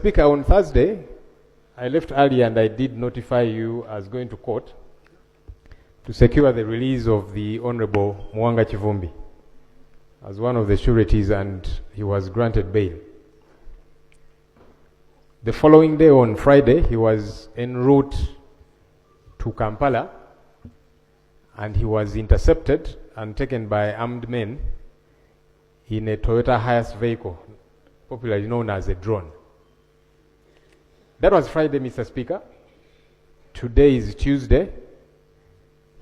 Speaker, on Thursday, I left early and I did notify you as going to court to secure the release of the Honorable Muwanga Kivumbi as one of the sureties, and he was granted bail. The following day, on Friday, he was en route to Kampala and he was intercepted and taken by armed men in a Toyota Hiace vehicle, popularly known as a drone. That was Friday, Mr. Speaker. Today is Tuesday.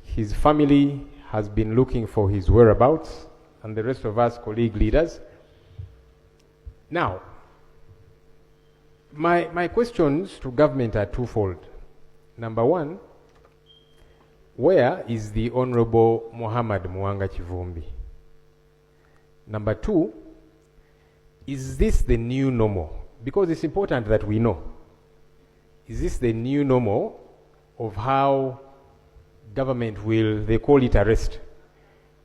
His family has been looking for his whereabouts, and the rest of us colleague leaders. Now, my questions to government are twofold. Number one, where is the Honorable Muhammad Muwanga Kivumbi? Number two, is this the new normal? Because it's important that we know. Is this the new normal of how government will, they call it arrest?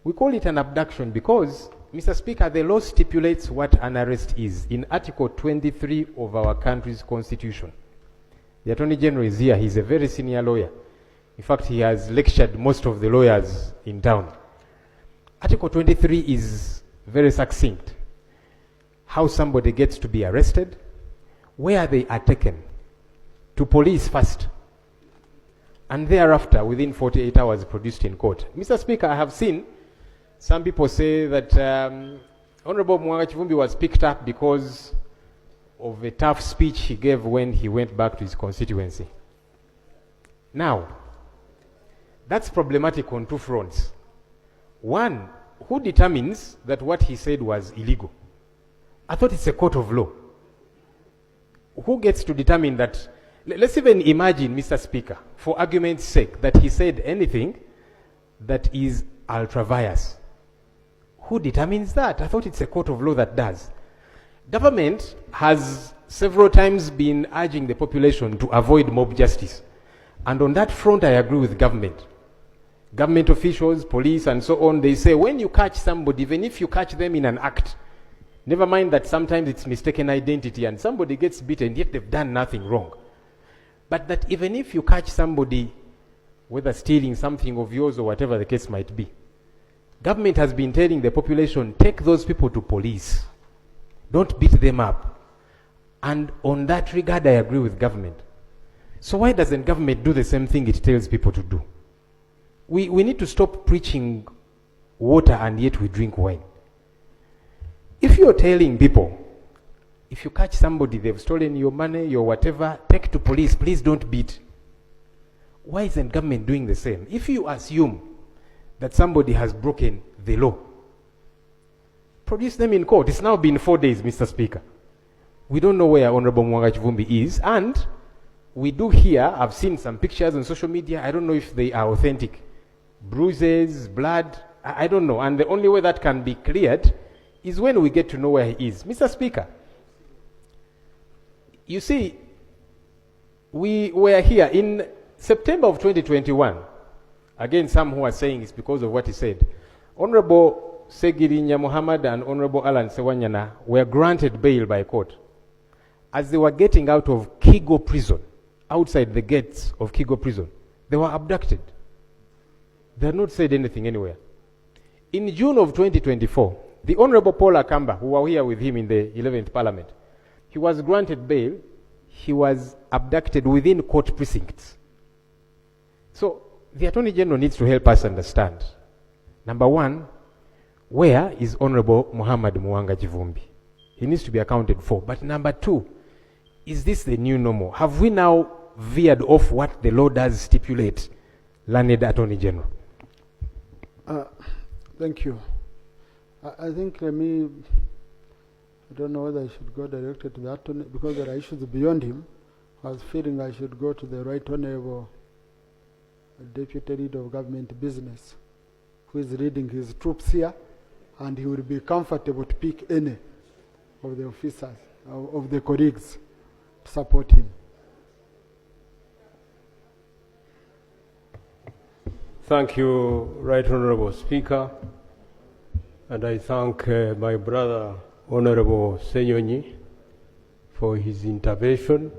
We call it an abduction because, Mr. Speaker, the law stipulates what an arrest is in Article 23 of our country's constitution. The Attorney General is here. He's a very senior lawyer. In fact, he has lectured most of the lawyers in town. Article 23 is very succinct. How somebody gets to be arrested, where they are taken, to police first, and thereafter, within 48 hours, produced in court. Mr. Speaker, I have seen some people say that Honorable Muwanga Kivumbi was picked up because of a tough speech he gave when he went back to his constituency. Now, that's problematic on two fronts. One, who determines that what he said was illegal? I thought it's a court of law. Who gets to determine that? Let's even imagine, Mr. Speaker, for argument's sake, that he said anything that is ultra-vires. Who determines that? I thought it's a court of law that does. Government has several times been urging the population to avoid mob justice. And on that front, I agree with government. Government officials, police, and so on, they say when you catch somebody, even if you catch them in an act, never mind that sometimes it's mistaken identity and somebody gets beaten, yet they've done nothing wrong. But that even if you catch somebody, whether stealing something of yours or whatever the case might be, government has been telling the population, take those people to police. Don't beat them up. And on that regard, I agree with government. So why doesn't government do the same thing it tells people to do? We need to stop preaching water and yet we drink wine. If you're telling people, if you catch somebody, they've stolen your money, your whatever, take to police, please don't beat. Why isn't government doing the same? If you assume that somebody has broken the law, produce them in court. It's now been 4 days, Mr. Speaker. We don't know where Honorable Muwanga Kivumbi is, and we do hear, I've seen some pictures on social media, I don't know if they are authentic. Bruises, blood, I don't know. And the only way that can be cleared is when we get to know where he is. Mr. Speaker, you see, we were here in September of 2021. Again, some who are saying it's because of what he said. Honorable Segirinya Muhammad and Honorable Alan Sewanyana were granted bail by court. As they were getting out of Kigo prison, outside the gates of Kigo prison, they were abducted. They had not said anything anywhere. In June of 2024, the Honorable Paul Akamba, who were here with him in the 11th Parliament, he was granted bail. He was abducted within court precincts. So the Attorney General needs to help us understand. Number one, where is Honorable Muhammad Muwanga Kivumbi? He needs to be accounted for. But number two, is this the new normal? Have we now veered off what the law does stipulate, learned Attorney General? Thank you. I think I don't know whether I should go directly to the attorney because there are issues beyond him. I was feeling I should go to the Right Honorable Deputy Leader of Government Business, who is leading his troops here, and he will be comfortable to pick any of the officers, of the colleagues, to support him. Thank you, Right Honorable Speaker. And I thank my brother, Honorable Ssenyonyi, for his intervention.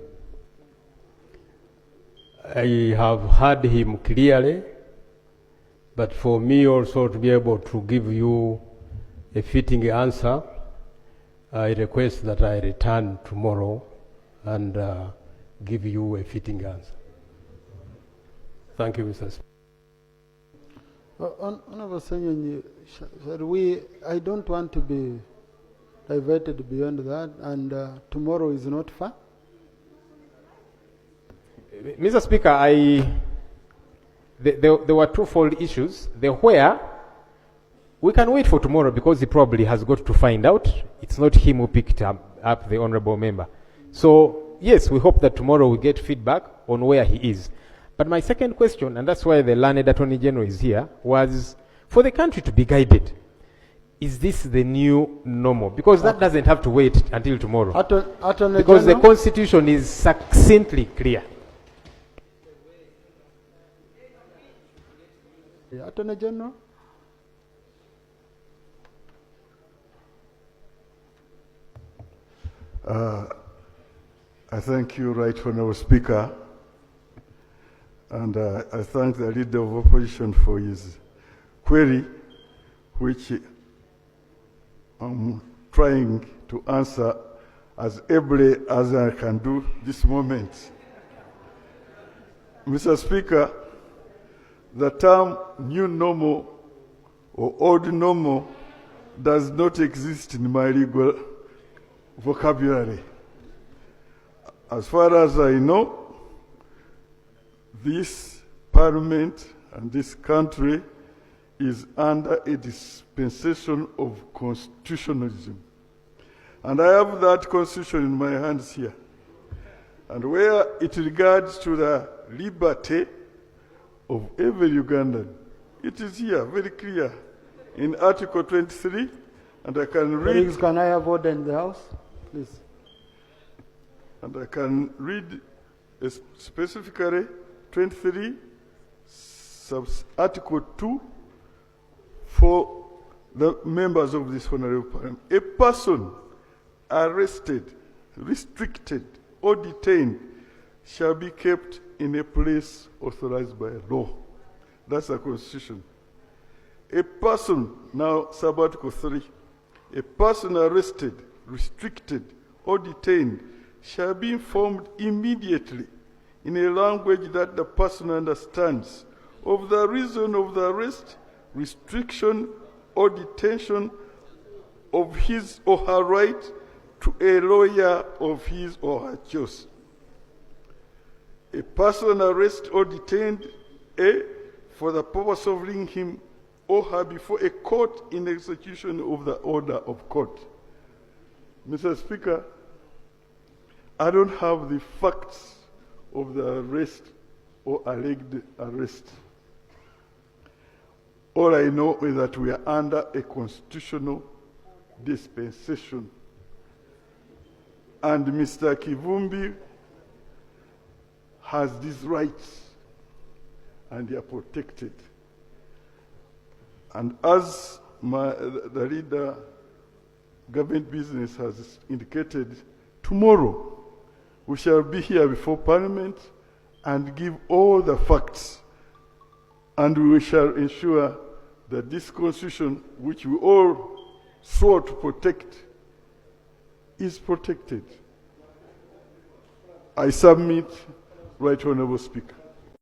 I have heard him clearly, but for me also to be able to give you a fitting answer, I request that I return tomorrow and give you a fitting answer. Thank you, Mr. Speaker. Honorable Ssenyonyi, I don't want to be diverted beyond that, and tomorrow is not far. Mr. Speaker, there were twofold issues. The where, we can wait for tomorrow because he probably has got to find out. It's not him who picked up the honorable member. So, yes, we hope that tomorrow we get feedback on where he is. But my second question, and that's why the learned Attorney General is here, was for the country to be guided. Is this the new normal? Because that doesn't have to wait until tomorrow. Because the Constitution is succinctly clear. Attorney General? I thank you, Right Honourable Speaker, and I thank the Leader of Opposition for his query, which I'm trying to answer as ably as I can do this moment. Mr. Speaker, the term new normal or old normal does not exist in my legal vocabulary. As far as I know, this Parliament and this country is under a dispensation of constitutionalism. And I have that constitution in my hands here. And where it regards to the liberty of every Ugandan, it is here, very clear, in Article 23, and I can read... Colleagues, can I have order in the House, please? And I can read specifically 23, Article 2, for the members of this Honorable Parliament. A person arrested, restricted, or detained shall be kept in a place authorized by law. That's the Constitution. A person, now sub-article 3, a person arrested, restricted, or detained shall be informed immediately in a language that the person understands of the reason of the arrest, restriction, or detention, of his or her right to a lawyer of his or her choice. A person arrested or detained, for the purpose of bringing him or her before a court in execution of the order of court. Mr. Speaker, I don't have the facts of the arrest or alleged arrest. All I know is that we are under a constitutional dispensation. And Mr. Kivumbi has these rights, and they are protected. And as the leader, government business has indicated, tomorrow we shall be here before Parliament and give all the facts, and we shall ensure that this Constitution, which we all swore to protect, is protected. I submit, Right Honourable Speaker.